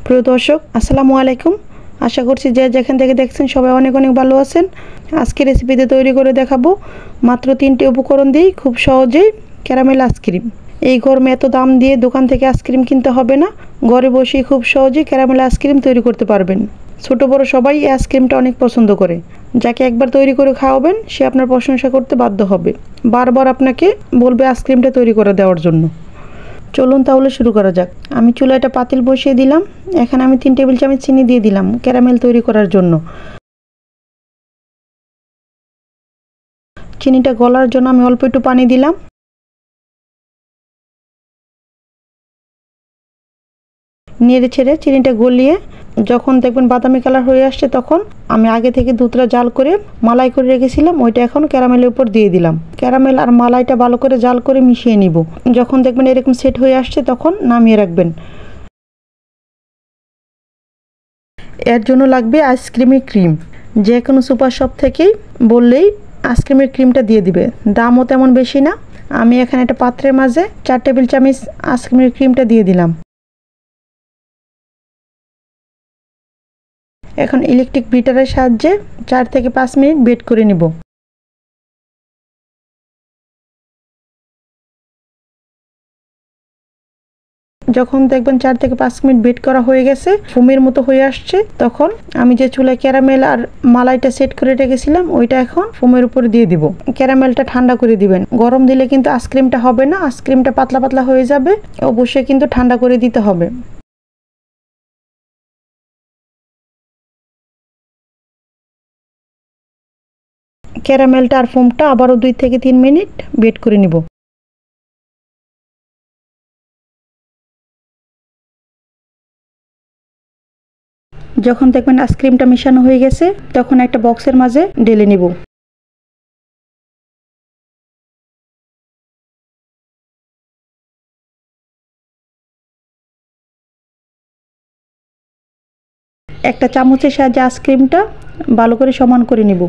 প্রিয় দর্শক, আসসালামু আলাইকুম। আশা করছি যে যেখান থেকে দেখছেন সবাই অনেক অনেক ভালো আছেন। আজকে রেসিপিতে তৈরি করে দেখাবো মাত্র 3টি উপকরণ দিয়ে খুব সহজেই ক্যারামেল আইসক্রিম। এই গরমে এত দাম দিয়ে দোকান থেকে আইসক্রিম কিনতে হবে না, ঘরে বসেই খুব সহজেই ক্যারামেল আইসক্রিম তৈরি করতে পারবেন। ছোট বড় সবাই এই আইসক্রিমটা অনেক পছন্দ করে। যাকে একবার তৈরি করে খাওয়াবেন সে আপনার প্রশংসা করতে বাধ্য হবে, বারবার আপনাকে বলবে আইসক্রিমটা তৈরি করে দেওয়ার জন্য। চলুন তাহলে শুরু করা যাক। আমি চুলায় একটা পাতিল বসিয়ে দিলাম। এখানে আমি 3 টেবিল চামচ চিনি দিয়ে দিলাম ক্যারামেল তৈরি করার জন্য। চিনিটা গলার জন্য আমি অল্প একটু পানি দিলাম। নেড়ে ছেড়ে চিনিটা গলিয়ে যখন দেখবেন বাদামি কালার হয়ে আসছে, তখন আমি আগে থেকে দুধটা জাল করে মালাই করে রেখেছিলাম, ওইটা এখন ক্যারামেলের উপর দিয়ে দিলাম। ক্যারামেল আর মালাইটা ভালো করে জাল করে মিশিয়ে নিব। যখন দেখবেন এরকম সেট হয়ে আসছে তখন নামিয়ে রাখবেন। এর জন্য লাগবে আইসক্রিমের ক্রিম। যে কোনো সুপার শপ থেকেই বললেই আইসক্রিমের ক্রিমটা দিয়ে দিবে, দামও তেমন বেশি না। আমি এখানে একটা পাত্রের মাঝে 4 টেবিল চামচ আইসক্রিমের ক্রিমটা দিয়ে দিলাম। এখন ইলেকট্রিক বিটারের সাহায্যে 4 থেকে 5 মিনিট বেট করে নিব। যখন দেখবেন 4 থেকে 5 মিনিট বেট করা হয়ে গেছে, ফোমের মতো হয়ে আসছে, তখন আমি যে চুলায় ক্যারামেল আর মালাইটা সেট করে রেখেছিলাম ওইটা এখন ফোমের উপরে দিয়ে দিব। ক্যারামেলটা ঠান্ডা করে দিবেন। গরম দিলে কিন্তু আইসক্রিমটা হবে না, আইসক্রিমটা পাতলা পাতলা হয়ে যাবে। অবশ্যই কিন্তু ঠান্ডা করে দিতে হবে। ক্যারামেলটা আর ফোমটা আবারও 2 থেকে 3 মিনিট বেট করে নিব। যখন দেখবেন আইসক্রিমটা মিশানো হয়ে গেছে, তখন একটা বক্সের মাঝে ঢেলে নিব। একটা চামচের সাহায্যে আইসক্রিমটা ভালো করে সমান করে নিব।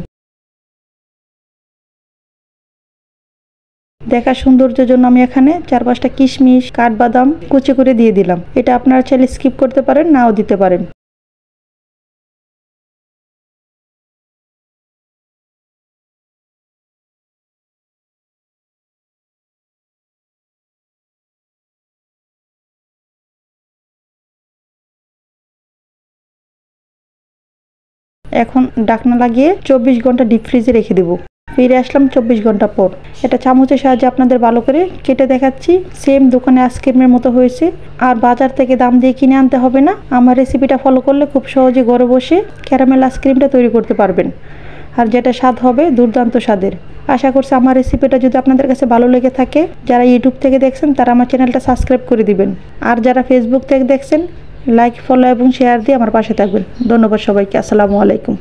দেখার সৌন্দর্যের জন্য আমি এখানে 4-5টা কিশমিশ, কাঠবাদাম কুচি করে দিয়ে দিলাম। এটা আপনারা চাইলে স্কিপ করতে পারেন, নাও দিতে পারেন। এখন ঢাকনা লাগিয়ে 24 ঘন্টা ডিপ ফ্রিজে রেখে দেব। ফিরে আসলাম 24 ঘন্টা পর। এটা চামচের সাহায্যে আপনাদের ভালো করে কেটে দেখাচ্ছি। সেম দোকানে আইসক্রিমের মতো হয়েছে, আর বাজার থেকে দাম দিয়ে কিনে আনতে হবে না। আমার রেসিপিটা ফলো করলে খুব সহজে ঘরে বসে ক্যারামেল আইসক্রিমটা তৈরি করতে পারবেন, আর যেটা স্বাদ হবে দুর্দান্ত স্বাদের। আশা করছি আমার রেসিপিটা যদি আপনাদের কাছে ভালো লেগে থাকে, যারা ইউটিউব থেকে দেখছেন তারা আমার চ্যানেলটা সাবস্ক্রাইব করে দিবেন, আর যারা ফেসবুক থেকে দেখছেন লাইক, ফলো এবং শেয়ার দিয়ে আমার পাশে থাকবেন। ধন্যবাদ সবাইকে। আসসালামু আলাইকুম।